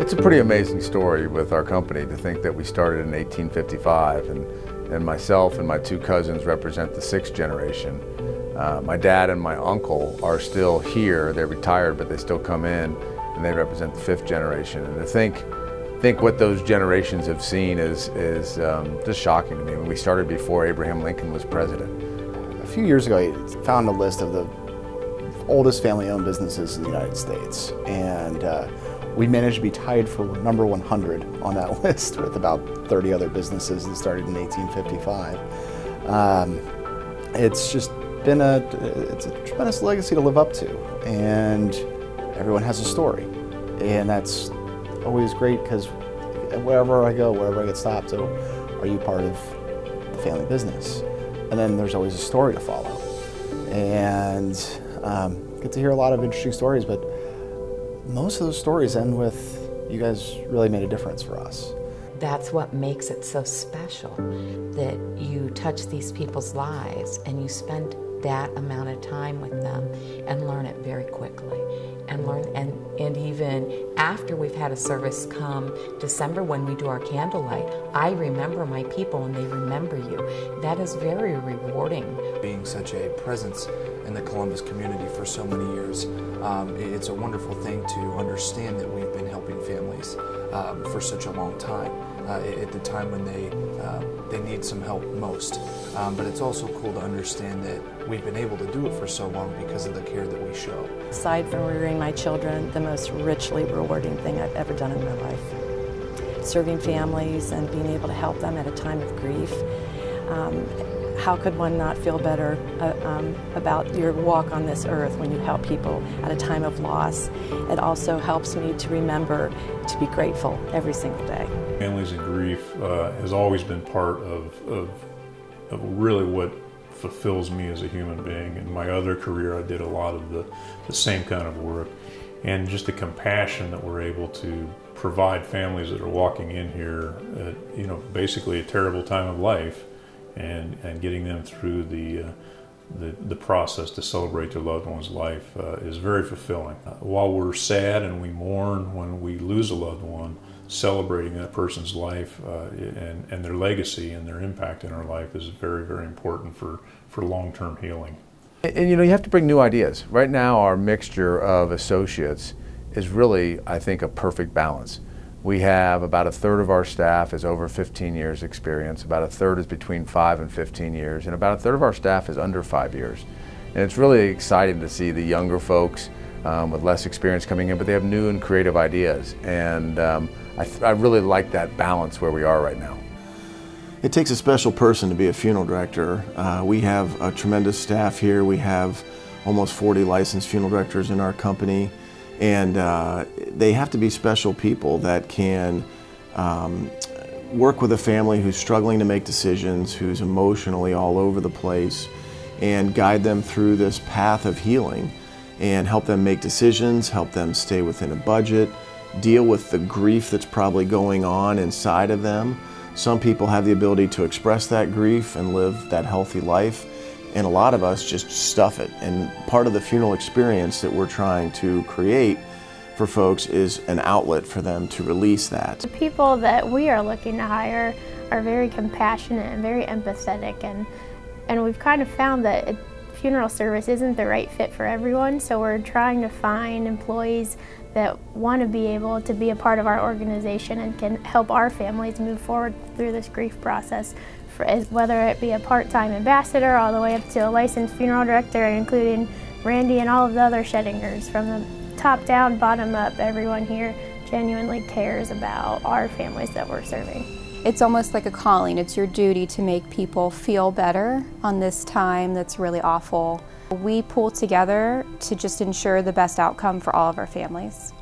It's a pretty amazing story with our company to think that we started in 1855, and myself and my two cousins represent the sixth generation. My dad and my uncle are still here. They're retired, but they still come in, and they represent the fifth generation. And to think what those generations have seen is just shocking to me. When we started before Abraham Lincoln was president. A few years ago, I found a list of the oldest family-owned businesses in the United States, and we managed to be tied for number 100 on that list with about 30 other businesses that started in 1855. It's just been it's a tremendous legacy to live up to, and everyone has a story, and that's always great because wherever I go, wherever I get stopped, so are you part of the family business? And then there's always a story to follow, and get to hear a lot of interesting stories, but most of those stories end with, you guys really made a difference for us. That's what makes it so special, that you touch these people's lives and you spend that amount of time with them and learn it very quickly. And even after we've had a service come December when we do our candlelight, I remember my people and they remember you. That is very rewarding. Being such a presence in the Columbus community for so many years, it's a wonderful thing to understand that we've been helping families for such a long time, at the time when they need some help most. But it's also cool to understand that we've been able to do it for so long because of the care that we show. Aside from rearing my children, the most richly rewarding thing I've ever done in my life. Serving families and being able to help them at a time of grief. How could one not feel better about your walk on this earth when you help people at a time of loss? It also helps me to remember to be grateful every single day. Families in grief has always been part of really what fulfills me as a human being. In my other career, I did a lot of the same kind of work. And just the compassion that we're able to provide families that are walking in here at, basically a terrible time of life, and getting them through the process to celebrate their loved one's life is very fulfilling. While we're sad and we mourn when we lose a loved one, celebrating that person's life and their legacy and their impact in our life is very, very important for long-term healing. And you have to bring new ideas. Right now our mixture of associates is really, I think, a perfect balance. We have about a third of our staff is over 15 years experience, about a third is between 5 and 15 years, and about a third of our staff is under 5 years. And it's really exciting to see the younger folks with less experience coming in, but they have new and creative ideas. And I really like that balance where we are right now. It takes a special person to be a funeral director. We have a tremendous staff here. We have almost 40 licensed funeral directors in our company. And they have to be special people that can work with a family who's struggling to make decisions, who's emotionally all over the place, and guide them through this path of healing and help them make decisions, help them stay within a budget, deal with the grief that's probably going on inside of them. Some people have the ability to express that grief and live that healthy life, and a lot of us just stuff it. And part of the funeral experience that we're trying to create for folks is an outlet for them to release that. The people that we are looking to hire are very compassionate and very empathetic, and we've kind of found that a funeral service isn't the right fit for everyone, so we're trying to find employees that want to be able to be a part of our organization and can help our families move forward through this grief process, whether it be a part-time ambassador all the way up to a licensed funeral director, including Randy and all of the other Schoedingers. From the top down, bottom up, everyone here genuinely cares about our families that we're serving. It's almost like a calling. It's your duty to make people feel better on this time that's really awful. We pull together to just ensure the best outcome for all of our families.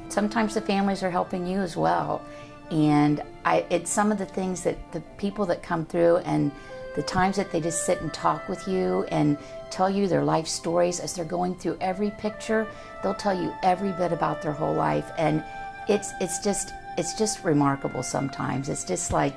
Sometimes the families are helping you as well. And it's some of the things that the people that come through and the times that they just sit and talk with you and tell you their life stories as they're going through every picture. They'll tell you every bit about their whole life, and it's just remarkable sometimes. It's just like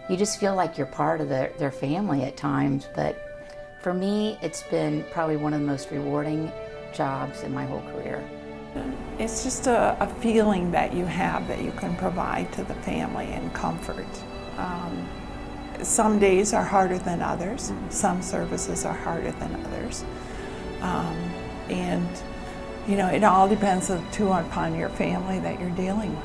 you just feel like you're part of their family at times. But for me, it's been probably one of the most rewarding jobs in my whole career. It's just a feeling that you have that you can provide to the family and comfort. Some days are harder than others. Some services are harder than others. And you know, it all depends upon your family that you're dealing with.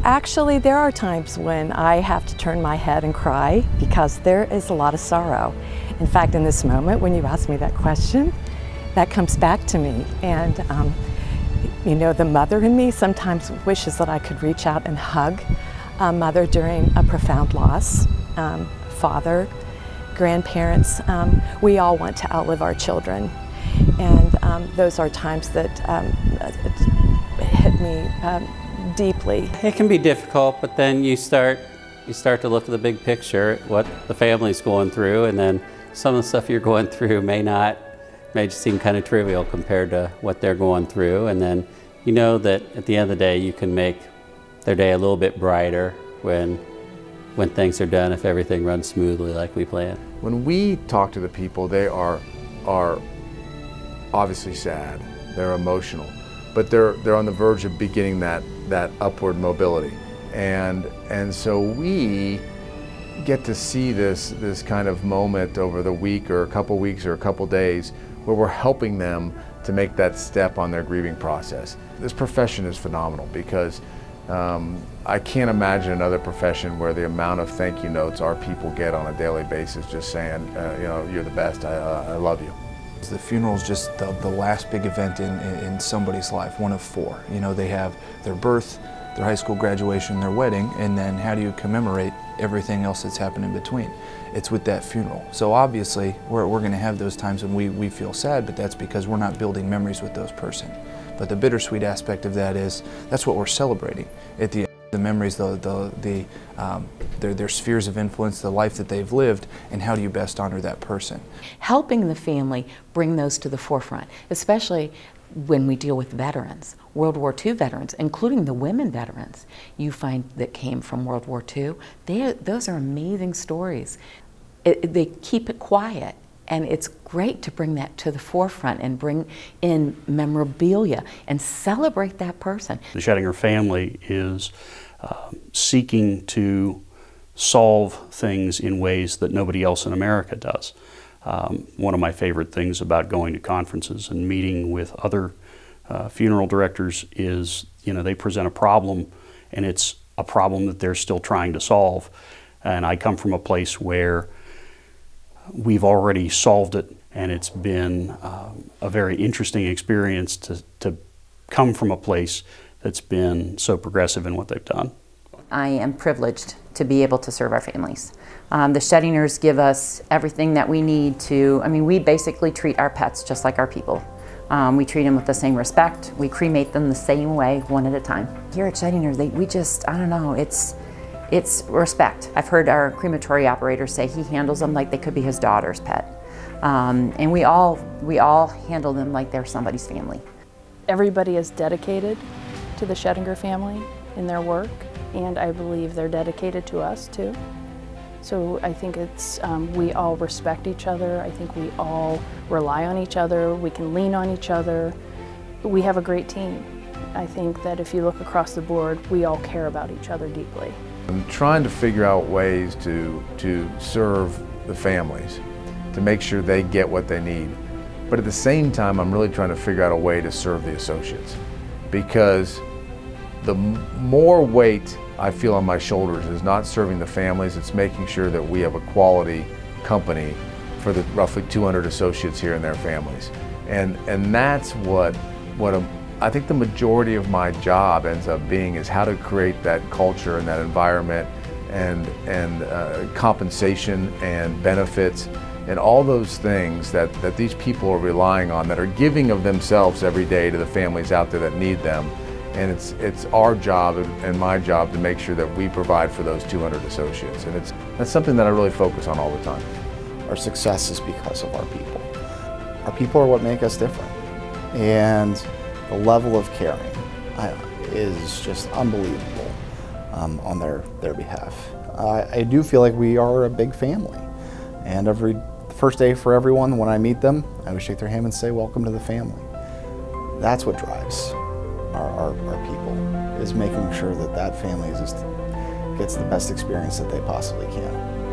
Actually, there are times when I have to turn my head and cry because there is a lot of sorrow. In fact, in this moment, when you ask me that question, that comes back to me. And you know, the mother in me sometimes wishes that I could reach out and hug a mother during a profound loss. Father, grandparents, we all want to outlive our children. And those are times that hit me deeply. It can be difficult, but then you start to look at the big picture, what the family's going through, and then some of the stuff you're going through may just seem kind of trivial compared to what they're going through. And then you know that at the end of the day, you can make their day a little bit brighter when things are done, if everything runs smoothly like we planned. When we talk to the people, they are obviously sad, they're emotional, but they're on the verge of beginning that upward mobility. And so we get to see this kind of moment over the week or a couple weeks or a couple days where we're helping them to make that step on their grieving process. This profession is phenomenal because I can't imagine another profession where the amount of thank you notes our people get on a daily basis just saying, you know, you're the best, I love you. The funeral is just the last big event in somebody's life, one of four. You know, they have their birth, their high school graduation, their wedding, and then how do you commemorate everything else that's happened in between? It's with that funeral. So obviously, we're going to have those times when we feel sad, but that's because we're not building memories with those person. But the bittersweet aspect of that is, that's what we're celebrating. At the end, the memories, their spheres of influence, the life that they've lived, and how do you best honor that person? Helping the family bring those to the forefront, especially when we deal with veterans, World War II veterans, including the women veterans you find that came from World War II. Those are amazing stories. They keep it quiet, and it's great to bring that to the forefront and bring in memorabilia and celebrate that person. The Schoedinger family is seeking to solve things in ways that nobody else in America does. One of my favorite things about going to conferences and meeting with other funeral directors is, you know, they present a problem and it's a problem that they're still trying to solve. And I come from a place where we've already solved it, and it's been a very interesting experience to come from a place that's been so progressive in what they've done. I am privileged to be able to serve our families. The Schoedingers give us everything that we need to, I mean, we basically treat our pets just like our people. We treat them with the same respect. We cremate them the same way, one at a time. Here at Schoedinger, we just, I don't know, it's respect. I've heard our crematory operator say he handles them like they could be his daughter's pet. And we all handle them like they're somebody's family. Everybody is dedicated to the Schoedinger family in their work, and I believe they're dedicated to us too. So I think it's, we all respect each other. I think we all rely on each other. We can lean on each other. We have a great team. I think that if you look across the board, we all care about each other deeply. I'm trying to figure out ways to serve the families, to make sure they get what they need. But at the same time, I'm really trying to figure out a way to serve the associates, because the more weight I feel on my shoulders is not serving the families, it's making sure that we have a quality company for the roughly 200 associates here and their families. And that's what I think the majority of my job ends up being, is how to create that culture and that environment and compensation and benefits and all those things that these people are relying on, that are giving of themselves every day to the families out there that need them. And it's our job and my job to make sure that we provide for those 200 associates. And that's something that I really focus on all the time. Our success is because of our people. Our people are what make us different. And the level of caring is just unbelievable on their behalf. I do feel like we are a big family. And the first day for everyone, when I meet them, I would shake their hand and say, welcome to the family. That's what drives our people, is making sure that that family gets the best experience that they possibly can.